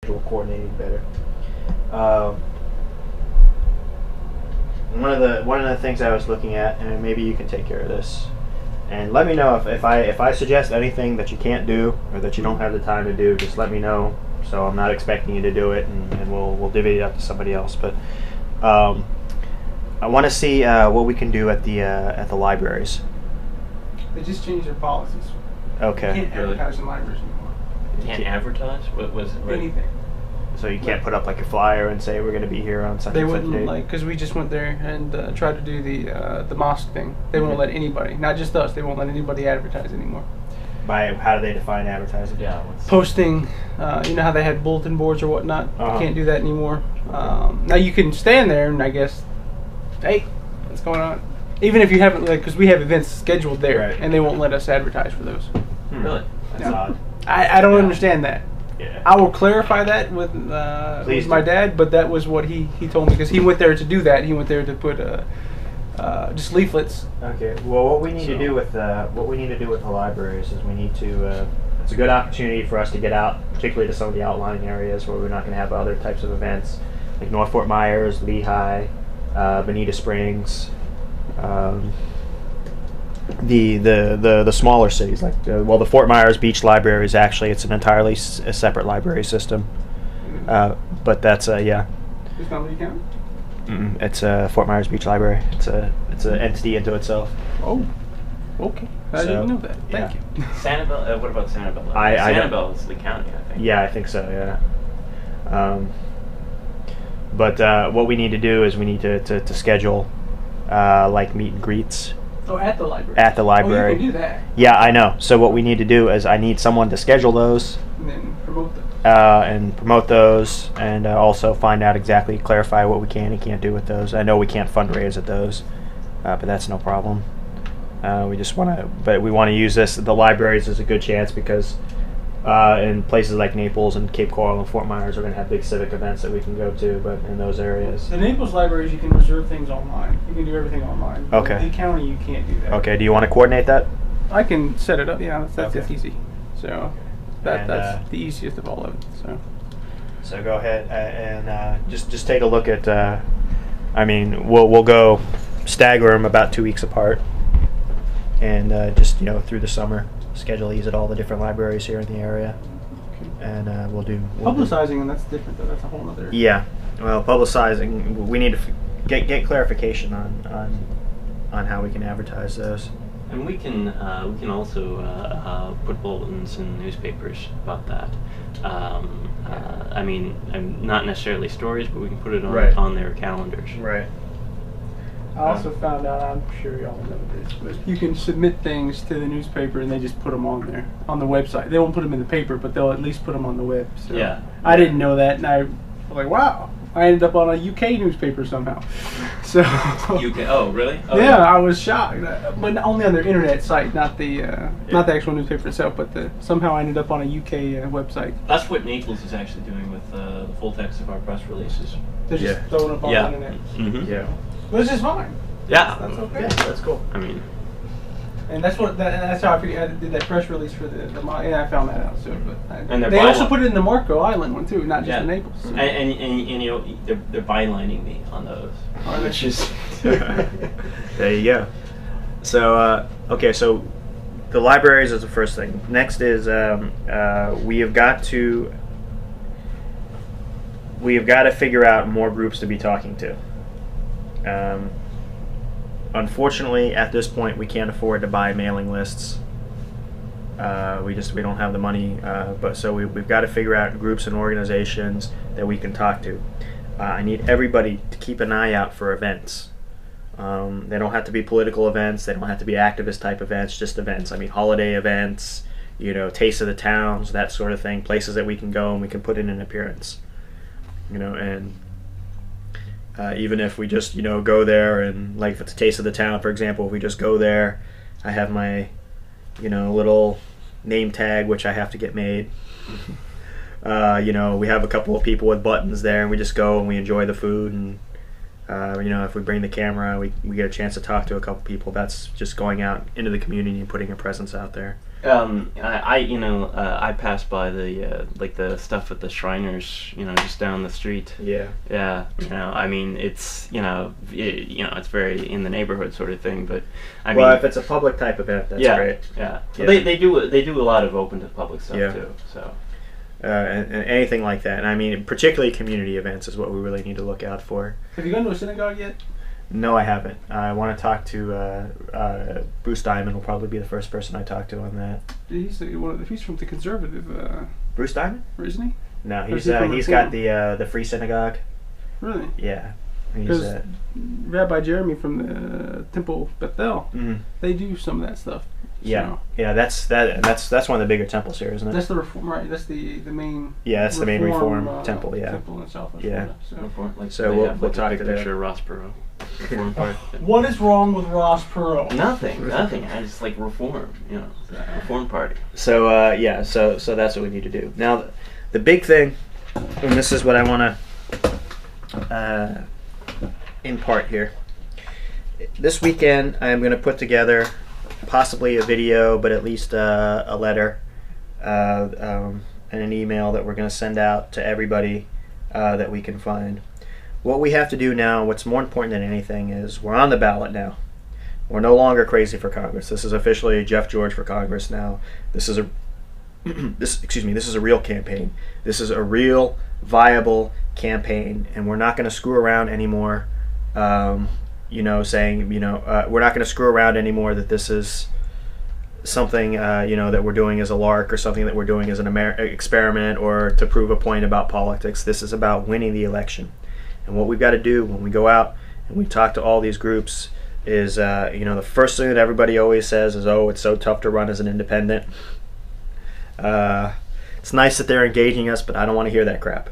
coordinating better. One of the things I was looking at, and maybe you can take care of this, and let me know if I suggest anything that you can't do or that you don't have the time to do. Just let me know, so I'm not expecting you to do it, and we'll divvy it up to somebody else. But I want to see what we can do at the libraries. They just changed their policies. Okay. You can't advertise in libraries anymore. Can't advertise? What was it? Anything. So you can't put up like a flyer and say we're going to be here on such They and such wouldn't date? because we just went there and tried to do the mosque thing. They won't let anybody, not just us. They won't let anybody advertise anymore. By how do they define advertising? Yeah. Posting, you know how they had bulletin boards or whatnot. Uh-huh. You can't do that anymore. Now you can stand there and I guess, hey, what's going on? Even if you haven't, like, because we have events scheduled there, Right. and they won't let us advertise for those. Really? That's Yeah. odd. I don't understand that. Yeah. I will clarify that with Please my do. dad, but that was what he told me because he went there to do that. He went there to put just leaflets. Okay. Well, what we need to do with the libraries is we need to. It's a good opportunity for us to get out, particularly to some of the outlying areas where we're not going to have other types of events, like North Fort Myers, Lehigh, Bonita Springs. The smaller cities, like the Fort Myers Beach Library is actually it's an entirely a separate library system, but that's yeah. It's not Lee County. It's a Fort Myers Beach Library. It's an entity into itself. Oh, okay. I didn't know that. Thank you. Sanibel? What about Sanibel? I don't- Sanibel is the county, I think. Yeah, I think so. Yeah. But what we need to do is we need to schedule like meet and greets Oh, at the library. at the library. Oh, you can do that Yeah, I know. So what we need to do is I need someone to schedule those and then promote them. and promote those, and also find out exactly, clarify what we can and can't do with those. I know we can't fundraise at those, but that's no problem. We just want to, but we want to use this. The libraries is a good chance because in places like Naples and Cape Coral and Fort Myers are going to have big civic events that we can go to, but in those areas. The Naples libraries, you can reserve things online. You can do everything online. Okay. Lee County, you can't do that. Okay, do you want to coordinate that? I can set it up. Yeah, that's Okay. easy. So And, that's the easiest of all of it. So go ahead and just take a look at. I mean, we'll go stagger them about 2 weeks apart, and just through the summer schedule these at all the different libraries here in the area, and we'll do Publicizing them, that's different though. That's a whole other. Yeah, well, publicizing. We need to get clarification on how we can advertise those. And we can also put bulletins in newspapers about that. I mean, not necessarily stories, but we can put it on Right. on their calendars. Right. I also found out, I'm sure y'all know this, but you can submit things to the newspaper and they just put them on there, on the website. They won't put them in the paper, but they'll at least put them on the web. So Yeah. I didn't know that, and I was like, wow, I ended up on a UK newspaper somehow. So You can. Oh, really? Oh, yeah, I was shocked, but only on their internet site, not the actual newspaper itself, but somehow I ended up on a UK website. That's what Naples is actually doing with the full text of our press releases. They're just Yeah. throwing up on Yeah. the internet, Mm-hmm. Yeah. which is fine. Yeah. That's okay. Yeah, that's cool. I mean, And that's how I did that press release for the and I found that out. So, but And they also byline- put it in the Marco Island one too, not just yeah. the Naples. So. And they're bylining me on those, which is. There you go. So okay, so the libraries is the first thing. Next is we have got to figure out more groups to be talking to. Unfortunately, at this point, we can't afford to buy mailing lists. We don't have the money, but so we've got to figure out groups and organizations that we can talk to. I need everybody to keep an eye out for events. They don't have to be political events. They don't have to be activist type events. Just events. I mean, holiday events. Taste of the towns, that sort of thing. Places that we can go and we can put in an appearance. And even if we just go there and, like, if it's a taste of the town, for example, if we just go there, I have my little name tag which I have to get made. We have a couple of people with buttons there, and we just go and we enjoy the food, and if we bring the camera, we get a chance to talk to a couple people. That's just going out into the community and putting a presence out there. I passed by the like the stuff with the Shriners, just down the street. Yeah. Yeah, I mean, it's it's very in the neighborhood sort of thing, but I Well, mean, if it's a public type event, that's yeah, great. yeah. Yeah. They do a lot of open to the public stuff Yeah. too. So And anything like that. And I mean, particularly community events is what we really need to look out for. Have you gone to a synagogue yet? No, I haven't. I want to talk to Bruce Diamond. Will probably be the first person I talk to on that. He's from the conservative, Bruce Diamond? isn't he? No, Or is he's he from he's Reform? got the Free Synagogue. Really? Yeah, he's Because Rabbi Jeremy from the Temple Bethel, they do some of that stuff. yeah, So, yeah. That's one of the bigger temples here, isn't it? that's the reform, right? That's the main. Yeah, that's the main Reform uh, temple. Yeah. Temple in South Yeah. Florida. So. So they we'll- have, we'll like, talk a big to that. picture of Ross Perot. Reform part. What is wrong with Ross Perot? Nothing. I just like reform. Reform party. So yeah, so that's what we need to do. Now, the big thing, and this is what I want to impart here. This weekend, I am going to put together possibly a video, but at least a letter and an email that we're going to send out to everybody that we can find. What we have to do now, what's more important than anything, is we're on the ballot now. We're no longer crazy for Congress. This is officially Jeff George for Congress now. This is a this is a real campaign. This is a real viable campaign, and we're not going to screw around anymore. We're not going to screw around anymore that this is something that we're doing as a lark or something that we're doing as an experiment or to prove a point about politics. This is about winning the election. And what we've got to do when we go out and we talk to all these groups is, the first thing that everybody always says is, oh, it's so tough to run as an independent. It's nice that they're engaging us, but I don't want to hear that crap.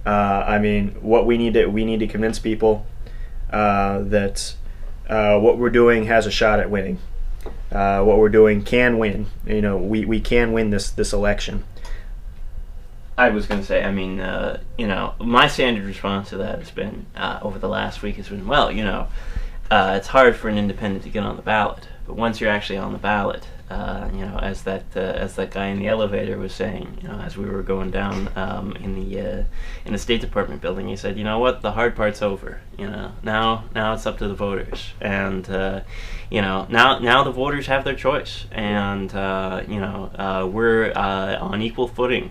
What we need to convince people that what we're doing has a shot at winning. What we're doing can win. We can win this election. I was going to say, my standard response to that has been, over the last week, has been, it's hard for an independent to get on the ballot, but once you're actually on the ballot, as that guy in the elevator was saying, as we were going down in the State Department building, he said, you know what, the hard part's over. Now it's up to the voters, and now the voters have their choice, and we're on equal footing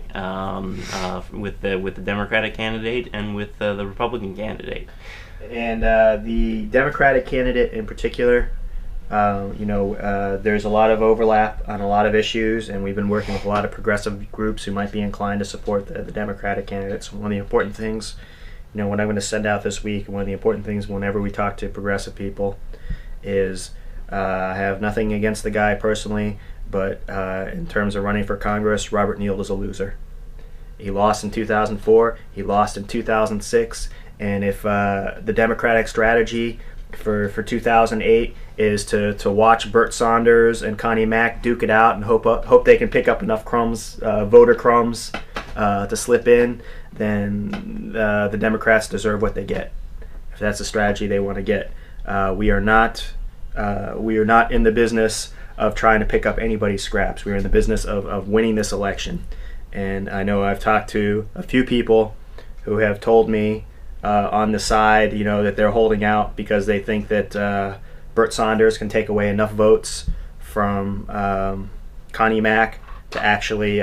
with the Democratic candidate and with the Republican candidate. And the Democratic candidate in particular, there's a lot of overlap on a lot of issues, and we've been working with a lot of progressive groups who might be inclined to support the Democratic candidates. One of the important things, what I'm going to send out this week, one of the important things whenever we talk to progressive people is I have nothing against the guy personally, but in terms of running for Congress, Robert Neild is a loser. He lost in 2004, he lost in 2006, and if the Democratic strategy for 2008 is to watch Bert Saunders and Connie Mack duke it out and hope they can pick up enough crumbs, voter crumbs, to slip in, then the Democrats deserve what they get. If that's the strategy they want to get, we are not in the business of trying to pick up anybody's scraps. We are in the business of winning this election. And I know I've talked to a few people who have told me on the side, that they're holding out because they think that Bert Saunders can take away enough votes from Connie Mack to actually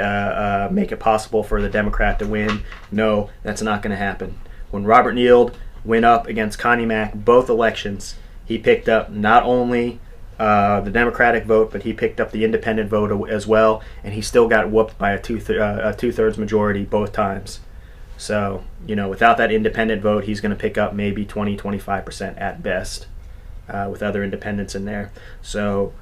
make it possible for the Democrat to win. No, that's not going to happen. When Robert Neild went up against Connie Mack both elections, he picked up not only the Democratic vote, but he picked up the independent vote as well, and he still got whooped by a two-thirds majority both times. So, without that independent vote, he's going to pick up maybe 20-25% at best with other independents in there. So,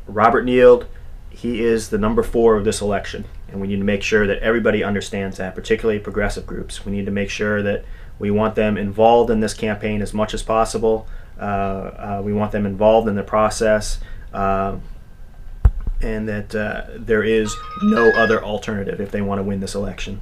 Robert Neild, he is the number 4 of this election, and we need to make sure that everybody understands that, particularly progressive groups. We need to make sure that we want them involved in this campaign as much as possible. We want them involved in the process, and that there is no other alternative if they want to win this election.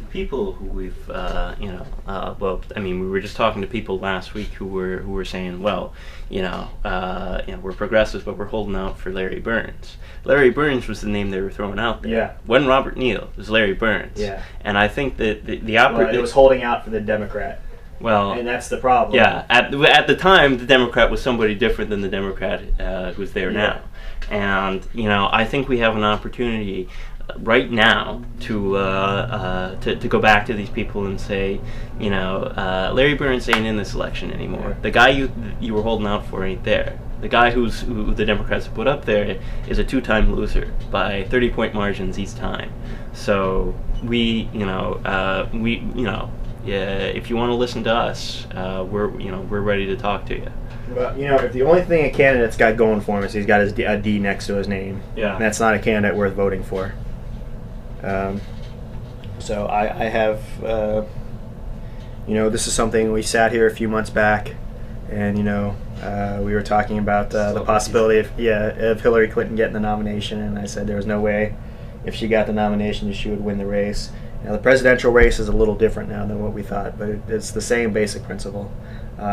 people who we've, well, I mean, we were just talking to people last week who were saying, well, we're progressives, but we're holding out for Larry Burns. Larry Burns was the name they were throwing out there. Yeah. Wasn't Robert Neal, it was Larry Burns. Yeah. And I think that the Well, it was holding out for the Democrat, well, and that's the problem. yeah, at the time, the Democrat was somebody different than the Democrat who's there now. And, I think we have an opportunity right now to go back to these people and say, Larry Burns ain't in this election anymore. Yeah. The guy you were holding out for ain't there. The guy who the Democrats have put up there is a two-time loser by 30-point margins each time. So if you want to listen to us, we're ready to talk to you. Well, if the only thing a candidate's got going for him is he's got a D next to his name, Yeah. that's not a candidate worth voting for. So I have, this is something we sat here a few months back, and we were talking about the possibility of Hillary Clinton getting the nomination, and I said there was no way if she got the nomination she would win the race. The presidential race is a little different now than what we thought, but it's the same basic principle. We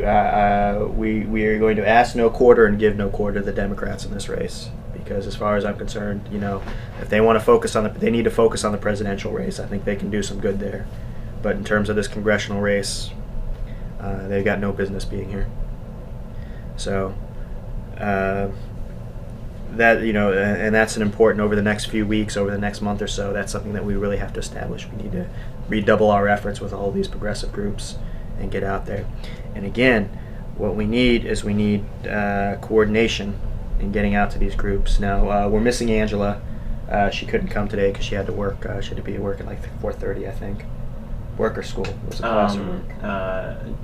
are going to ask no quarter and give no quarter to the Democrats in this race, because as far as I'm concerned, if they want to focus on they need to focus on the presidential race. I think they can do some good there, but in terms of this congressional race, they've got no business being here. So and that's an important, over the next few weeks, over the next month or so, that's something that we really have to establish. We need to redouble our efforts with all these progressive groups and get out there. And again, what we need is coordination in getting out to these groups. Now, we're missing Angela. She couldn't come today because she had to work. She had to be at work at like 4:30, I think. Work or school? It was a class or work?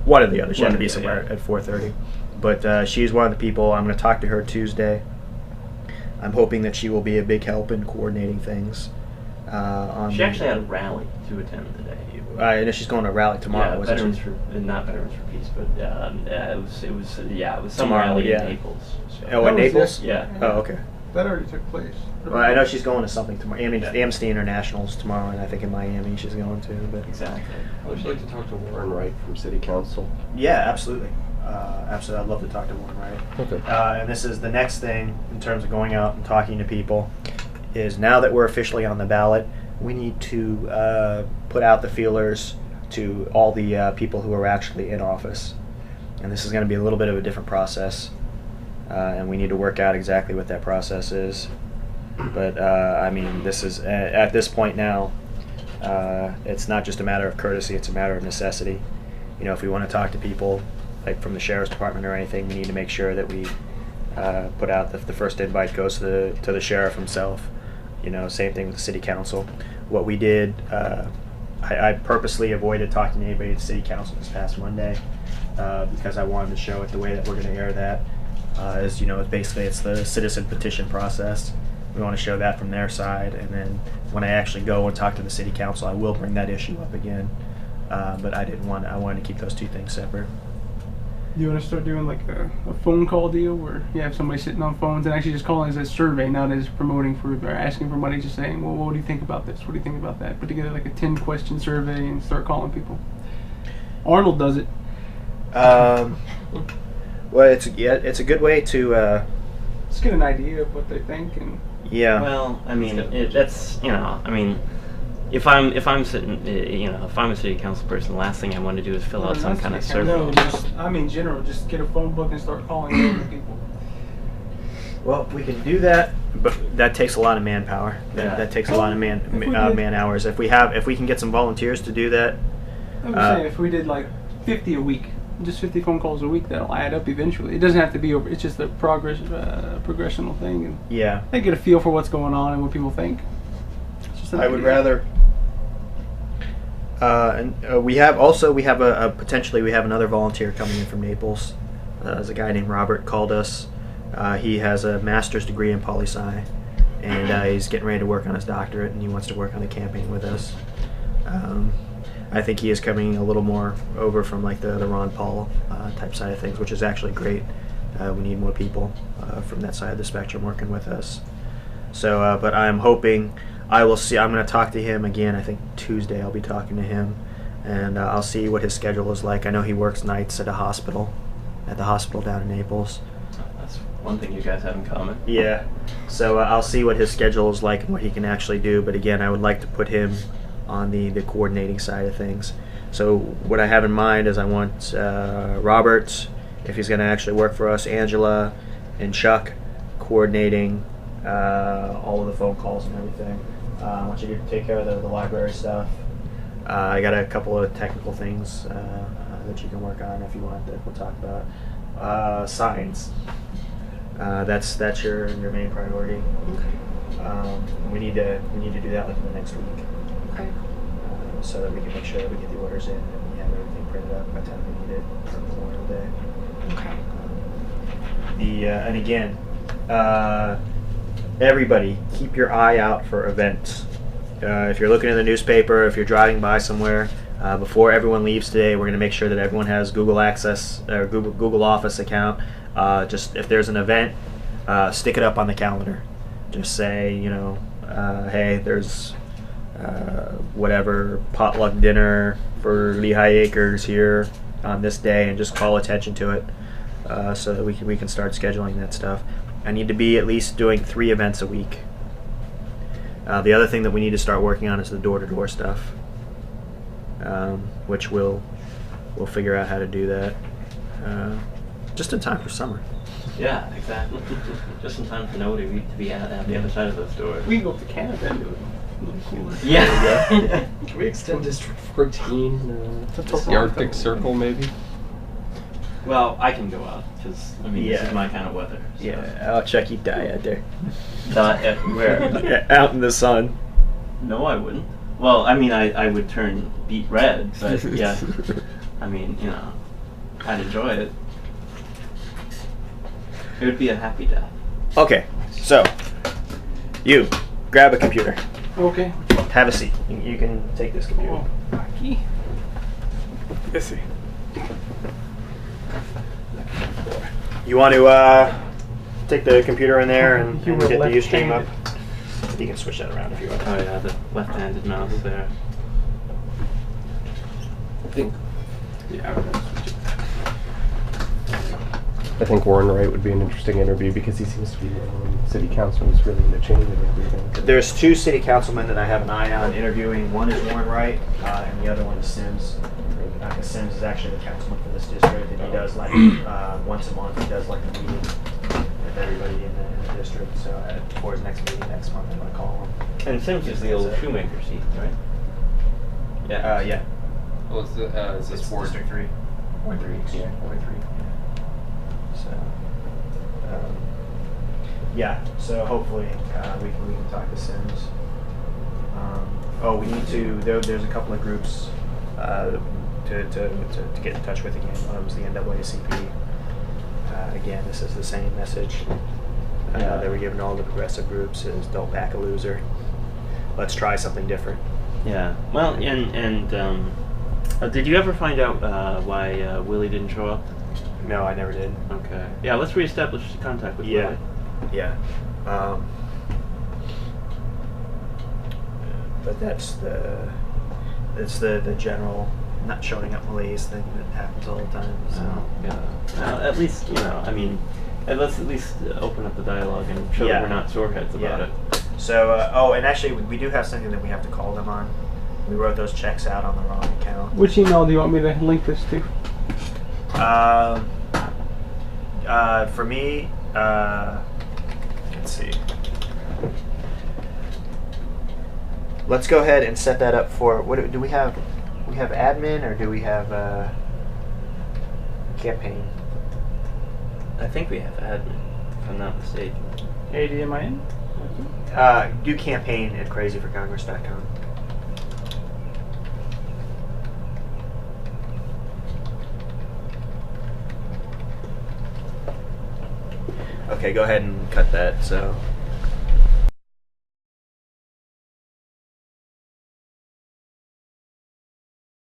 One or the other. She had to be somewhere at 4:30. But she's one of the people. I'm going to talk to her Tuesday. I'm hoping that she will be a big help in coordinating things. She actually had a rally to attend today. I know she's going to a rally tomorrow. Yeah, not Veterans for Peace, but it was some Tomorrow, rally yeah. in Naples. So. Oh, in Naples? Yeah. Oh, okay. That already took place. Well, I know she's going to something tomorrow. Amnesty International's tomorrow, and I think in Miami she's going to. But Exactly. Would you like to talk to Warren Wright from City Council? yeah, absolutely. Absolutely, I'd love to talk to Warren Wright. Okay. And this is the next thing in terms of going out and talking to people, is now that we're officially on the ballot, we need to put out the feelers to all the people who are actually in office. And this is going to be a little bit of a different process, and we need to work out exactly what that process is. But this is at this point now, it's not just a matter of courtesy; it's a matter of necessity. If we want to talk to people, like from the sheriff's department or anything, we need to make sure that we put out the first invite goes to the sheriff himself. Same thing with the city council. What we did, I purposely avoided talking to anybody at the city council this past Monday because I wanted to show it the way that we're going to air that. Basically it's the citizen petition process. We want to show that from their side, and then when I actually go and talk to the city council, I will bring that issue up again. But I wanted to keep those two things separate. You want to start doing like a phone call deal where you have somebody sitting on phones and actually just calling as a survey, not as promoting for or asking for money, just saying, well, what do you think about this? What do you think about that? Put together like a 10-question survey and start calling people. Arnold does it. Well, it's a good way to Just get an idea of what they think and. yeah. Well, if I'm sitting, if I'm a city council person, the last thing I want to do is fill out some kind of survey. No, general, just get a phone book and start calling people. Well, we can do that, but that takes a lot of manpower. Yeah. That takes a lot of man hours. If we can get some volunteers to do that. I'm saying if we did like 50 a week, just 50 phone calls a week, that'll add up eventually. It doesn't have to be over. It's just a progressional thing, and Yeah. they get a feel for what's going on and what people think. It's just an I would idea. rather. We have potentially another volunteer coming in from Naples. There's a guy named Robert called us. He has a master's degree in poli-sci, and he's getting ready to work on his doctorate, and he wants to work on the campaign with us. I think he is coming a little more over from like the Ron Paul type side of things, which is actually great. We need more people from that side of the spectrum working with us. So, but I'm hoping I will see. I'm going to talk to him again. I think Tuesday I'll be talking to him, and I'll see what his schedule is like. I know he works nights at the hospital down in Naples. That's one thing you guys have in common. Yeah. So I'll see what his schedule is like and what he can actually do. But again, I would like to put him on the coordinating side of things. So what I have in mind is I want Robert, if he's going to actually work for us, Angela, and Chuck coordinating all of the phone calls and everything. I want you to take care of the library stuff. I got a couple of technical things that you can work on if you want that we'll talk about. Signs. That's your main priority. Okay. We need to do that within the next week. Okay. So that we can make sure that we get the orders in and we have everything printed up by the time we need it for Memorial Day. Okay. And again, everybody, keep your eye out for events. If you're looking in the newspaper, if you're driving by somewhere, before everyone leaves today, we're going to make sure that everyone has Google Access or Google Office account. Just if there's an event, stick it up on the calendar. Just say, hey, there's whatever potluck dinner for Lehigh Acres here on this day, and just call attention to it so that we can start scheduling that stuff. I need to be at least doing 3 events a week. The other thing that we need to start working on is the door-to-door stuff, which we'll figure out how to do that just in time for summer. Yeah, exactly. Just in time for nobody to be at the other side of those doors. We can go up to Canada and do it. A little cooler. Yeah. Can we extend District 14 To the Arctic Circle, maybe? Well, I can go out because this Yeah. is my kind of weather. So. Yeah, I'll check you die out there. Where? Yeah, out in the sun. No, I wouldn't. Well, I mean, I would turn beet red, but yeah. I mean, I'd enjoy it. It would be a happy death. Okay, so you grab a computer. Okay. Have a seat. You can take this computer. Oh, aquí. Ese. You want to take the computer in there and You get were the Ustream up? left-handed. You can switch that around if you want. Oh yeah, the left-handed mouse there. I think Warren Wright would be an interesting interview because he seems to be city council is really into changing everything. There's 2 city councilmen that I have an eye on interviewing. One is Warren Wright, and the other one is Sims. Sims is actually the councilman for this district, and he does like once a month. He does like a meeting with everybody in the district. So for his next meeting next month, I'm gonna call him. And Sims is the old shoemaker seat, right? Yeah. Well, is this It's Ward? District 3. Ward 3. Yeah, Ward 3. So, yeah. So hopefully we can talk to Sims. We need to. There's a couple of groups to get in touch with again. One of them is the NAACP. Again, this is the same message that we're giving to all the progressive groups: is don't back a loser. Let's try something different. Yeah. Well, and did you ever find out why Willie didn't show up? No, I never did. Okay. Yeah, let's reestablish contact with Willie. Yeah. But that's the general not showing up malaise thing that happens all the time. So Yeah. At least, I mean, let's at least open up the dialogue and show that we're not soreheads about it. So, and actually, we do have something that we have to call them on. We wrote those checks out on the wrong account. Which email do you want me to link this to? For me, let's see. Let's go ahead and set that up for. What do we have? We have admin, or do we have campaign? I think we have admin, if I'm not mistaken. ADMIN? Do campaign at crazyforcongress.com. Okay, go ahead and cut that. So.